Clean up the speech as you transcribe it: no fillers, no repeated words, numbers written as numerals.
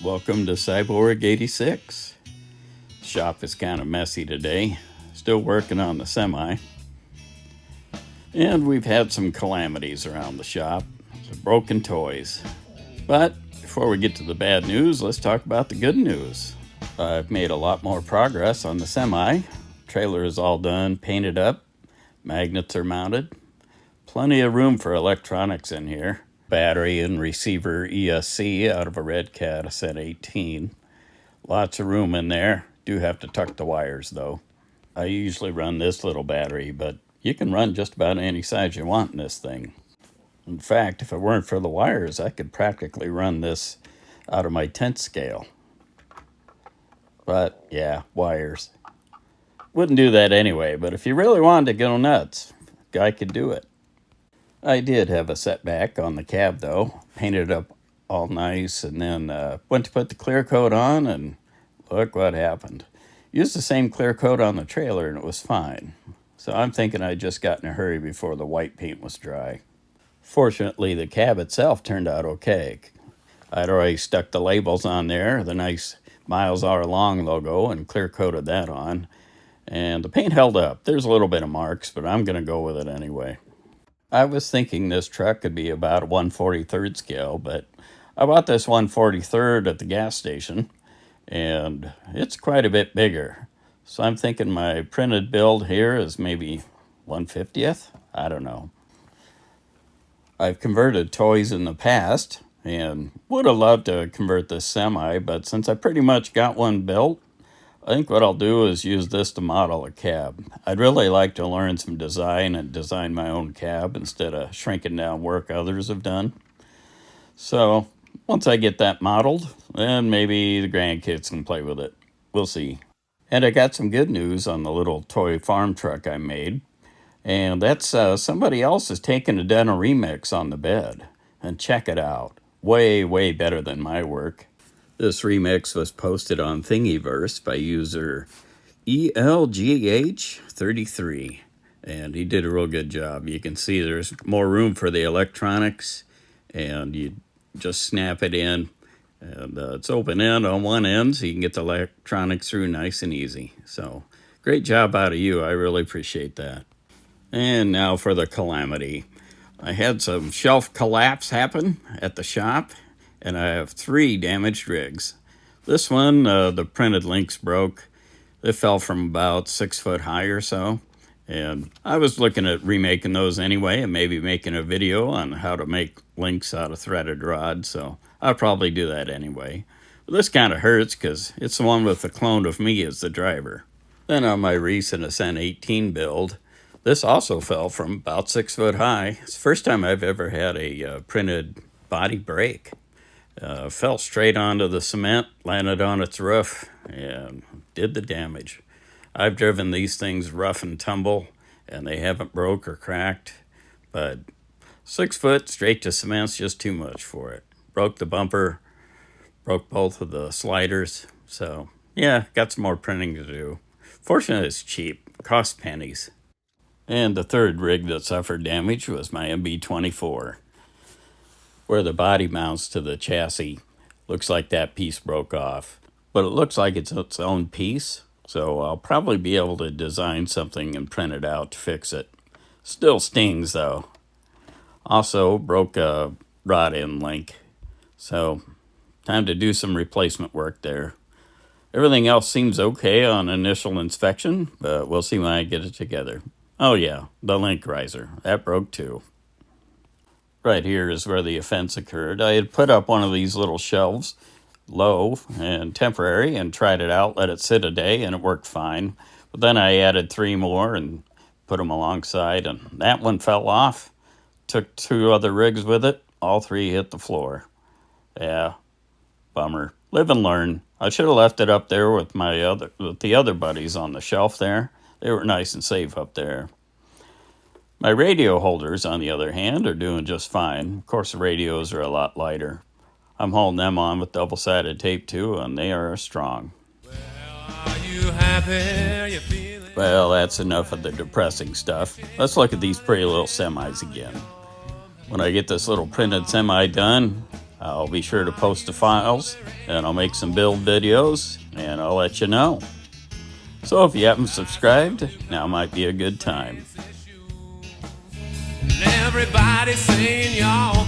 Welcome to Cyborg 86. Shop is kind of messy today. Still working on the semi. And we've had some calamities around the shop. Some broken toys. But before we get to the bad news, let's talk about the good news. I've made a lot more progress on the semi. Trailer is all done, painted up. Magnets are mounted. Plenty of room for electronics in here. Battery and receiver ESC out of a Red Cat, a set 18. Lots of room in there. Do have to tuck the wires though. I usually run this little battery, but you can run just about any size you want in this thing. In fact, if it weren't for the wires, I could practically run this out of my tent scale. But yeah, wires. Wouldn't do that anyway, but if you really wanted to go nuts, guy could do it. I did have a setback on the cab though. Painted it up all nice and then went to put the clear coat on and look what happened. Used the same clear coat on the trailer and it was fine. So I'm thinking I just got in a hurry before the white paint was dry. Fortunately, the cab itself turned out okay. I'd already stuck the labels on there, the nice Miles Hour Long logo, and clear coated that on. And the paint held up. There's a little bit of marks, but I'm going to go with it anyway. I was thinking this truck could be about a 1/43rd scale, but I bought this 1/43rd at the gas station, and it's quite a bit bigger. So I'm thinking my printed build here is maybe 1/50th? I don't know. I've converted toys in the past, and would have loved to convert this semi, but since I pretty much got one built, I think what I'll do is use this to model a cab. I'd really like to learn some design and design my own cab instead of shrinking down work others have done. So once I get that modeled, then maybe the grandkids can play with it. We'll see. And I got some good news on the little toy farm truck I made. And that's somebody else has taken a dental remix on the bed. And check it out. Way, way better than my work. This remix was posted on Thingiverse by user ELGH33, and he did a real good job. You can see there's more room for the electronics, and you just snap it in, and it's open end on one end, so you can get the electronics through nice and easy. So, great job out of you. I really appreciate that. And now for the calamity. I had some shelf collapse happen at the shop, and I have 3 damaged rigs. This one, the printed links broke. They fell from about 6 foot high or so. And I was looking at remaking those anyway and maybe making a video on how to make links out of threaded rod. So I'll probably do that anyway. But this kind of hurts because it's the one with the clone of me as the driver. Then on my recent Ascent 18 build, this also fell from about 6 foot high. It's the first time I've ever had a printed body break. Fell straight onto the cement, landed on its roof, and did the damage. I've driven these things rough and tumble, and they haven't broke or cracked, but 6 foot straight to cement's just too much for it. Broke the bumper, broke both of the sliders, so yeah, got some more printing to do. Fortunately, it's cheap, costs pennies. And the third rig that suffered damage was my MB-24. Where the body mounts to the chassis, looks like that piece broke off. But it looks like it's its own piece, so I'll probably be able to design something and print it out to fix it. Still stings though. Also broke a rod end link, so time to do some replacement work there. Everything else seems okay on initial inspection, but we'll see when I get it together. Oh yeah, the link riser, that broke too. Right here is where the offense occurred. I had put up one of these little shelves, low and temporary, and tried it out, let it sit a day, and it worked fine. But then I added 3 more and put them alongside, and that one fell off. Took 2 other rigs with it. All 3 hit the floor. Yeah, bummer. Live and learn. I should have left it up there with the other buddies on the shelf there. They were nice and safe up there. My radio holders, on the other hand, are doing just fine. Of course, the radios are a lot lighter. I'm holding them on with double-sided tape, too, and they are strong. Well, that's enough of the depressing stuff. Let's look at these pretty little semis again. When I get this little printed semi done, I'll be sure to post the files, and I'll make some build videos, and I'll let you know. So if you haven't subscribed, now might be a good time. Everybody saying y'all